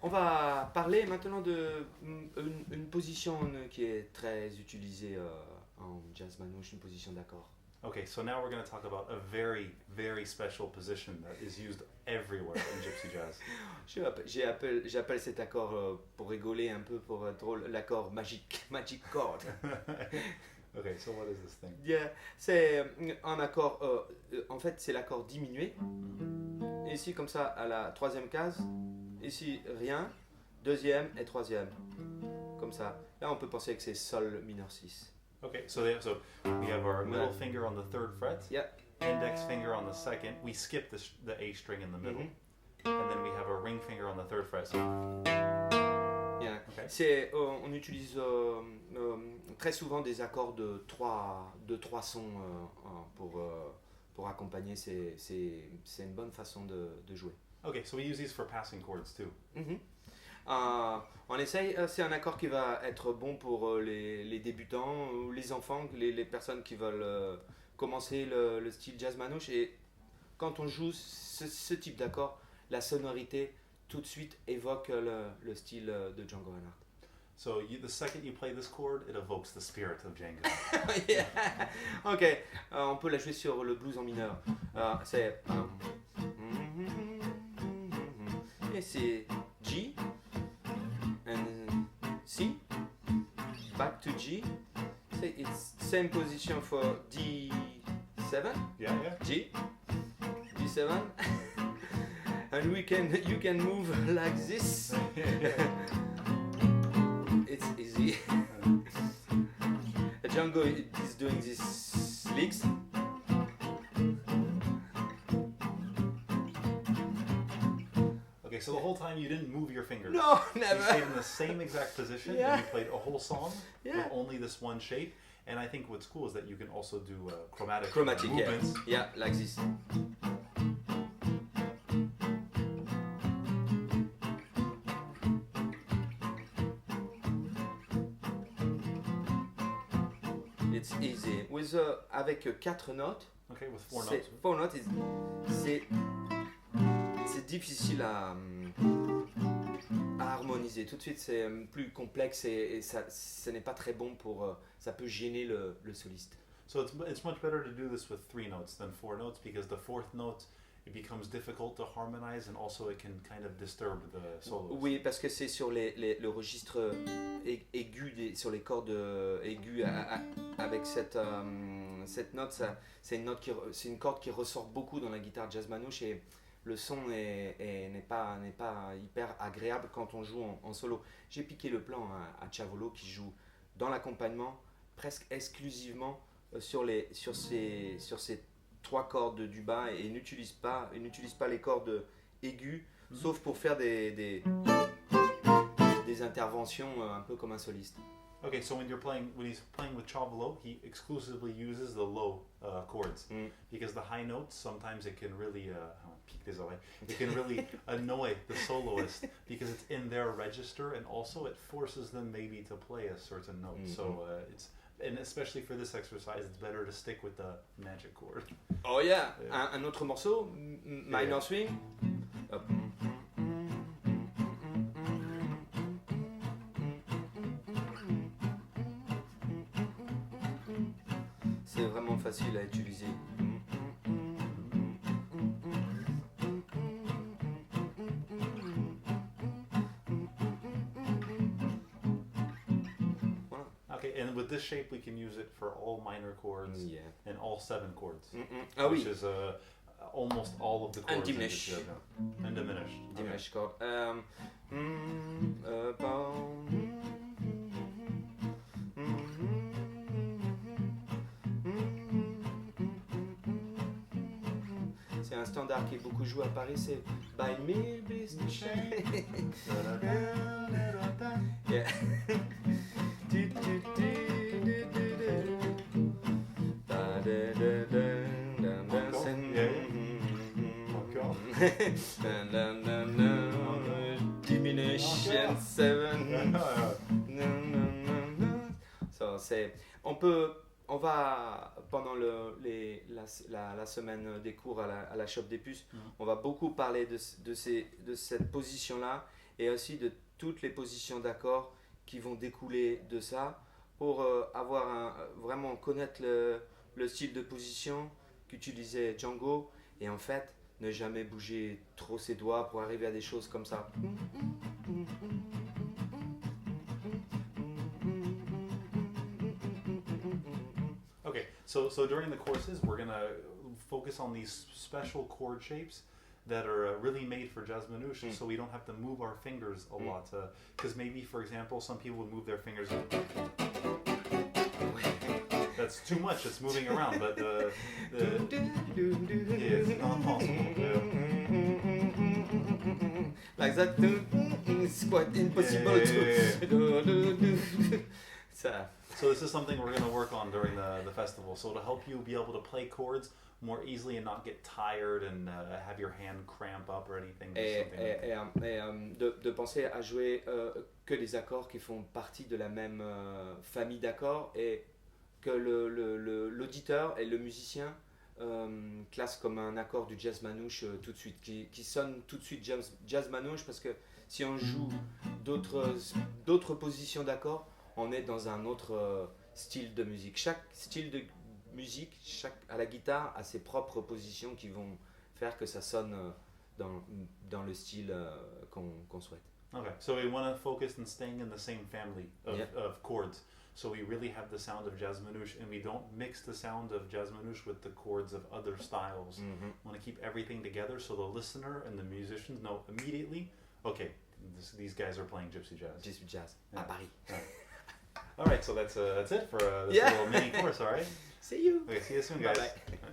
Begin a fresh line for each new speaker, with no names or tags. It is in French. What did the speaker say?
On va parler maintenant de une position qui est très utilisée en jazz manouche, une position d'accord.
Okay, so now we're going to talk about a very, very special position that is used everywhere in gypsy jazz.
J'appelle cet accord, pour rigoler un peu, pour être drôle, l'accord magique, magic chord.
Okay, so what is this thing?
Yeah, c'est un accord, en fait c'est l'accord diminué. Ici comme ça à la troisième case, ici rien, deuxième et troisième, comme ça. Là on peut penser que c'est sol mineur 6.
Okay, so we have our middle finger on the third fret,
Yeah.
index finger on the second. We skip the A string in the middle, and then we have a ring finger on the third fret. So,
Yeah.
okay.
On utilise très souvent des accords de trois sons pour accompagner. C'est une bonne façon de jouer.
Okay, so we use these for passing chords too.
On essaye, c'est un accord qui va être bon pour les débutants ou les enfants, les personnes qui veulent commencer le style jazz manouche. Et quand on joue ce type d'accord, la sonorité tout de suite évoque le style de Django Reinhardt.
So the second you play this chord, it evokes the spirit of Django.
Yeah. Ok, on peut la jouer sur le blues en mineur. C'est et c'est G and C, back to G. It's same position for D7.
Yeah, yeah.
G, D7. And you can move like this. It's easy. Django is doing these licks.
Okay, so the whole time you didn't move your fingers.
No,
You
never.
stayed in the same exact position,
Yeah.
and you played a whole song
Yeah.
with only this one shape. And I think what's cool is that you can also do chromatic
Yeah.
movements.
Yeah, like this. It's easy. With, avec 4 notes,
Okay, with four
c'est
notes.
4 notes, c'est difficile à harmoniser. Tout de suite, c'est plus complexe et ce n'est pas très bon pour. Ça peut gêner le soliste.
So it's much better to do this with 3 notes than 4 notes, because the fourth note, it becomes difficult to harmonize, and also it can kind of disturb the soloist.
Oui, parce que c'est sur le registre aigu, sur les cordes aiguës avec cette note. C'est une corde qui ressort beaucoup dans la guitare jazz manouche et le son n'est pas hyper agréable quand on joue en solo. J'ai piqué le plan à Chavolo qui joue dans l'accompagnement presque exclusivement sur ces 3 cordes du bas et n'utilise pas les cordes aiguës, sauf pour faire des interventions un peu comme un soliste.
Okay, so when he's playing with Chavolo, he exclusively uses the low chords, because the high notes sometimes it can really it can really annoy the soloist because it's in their register, and also it forces them maybe to play a certain note. So and especially for this exercise, it's better to stick with the magic chord.
Oh yeah, un autre morceau, Minor Swing. Hop. C'est vraiment facile à utiliser.
Okay, and with this shape, we can use it for all minor chords and all 7 chords,
Ah
which
oui.
is almost all of the chords.
Undiminished.
And diminished.
Diminished chord. C'est un standard qui est beaucoup joué à Paris, c'est By Me Business. Yeah. Diminution 7. So, on va pendant la semaine des cours à la Shop des Puces, on va beaucoup parler de cette position-là et aussi de toutes les positions d'accords qui vont découler de ça pour vraiment connaître le style de position qu'utilisait Django et en fait ne jamais bouger trop ses doigts pour arriver à des choses comme ça.
Okay, so during the courses, we're gonna focus on these special chord shapes that are really made for jazz manouche, so we don't have to move our fingers a lot. Because maybe, for example, some people would move their fingers. That's too much. It's moving around, but it's not possible.
Like that, it's quite impossible to.
So this is something we're going to work on during the festival. So to help you be able to play chords more easily and not get tired and have your hand cramp up or anything.
De penser à jouer que les accords qui font partie de la même famille d'accords et que l'auditeur et le musicien classent comme un accord du jazz manouche tout de suite, qui sonne tout de suite jazz manouche parce que si on joue d'autres positions d'accords, on est dans un autre style de musique. Chaque style de musique, à la guitare, a ses propres positions qui vont faire que ça sonne dans le style qu'on souhaite.
Okay, so we want to focus on staying in the same family of chords. So we really have the sound of jazz manouche, and we don't mix the sound of jazz manouche with the chords of other styles. We want to keep everything together so the listener and the musicians know immediately, okay, these guys are playing gypsy jazz.
Gypsy jazz, à Paris.
All right, so that's it for this little mini course, all right?
See you.
Okay, see you soon, guys.
Bye-bye.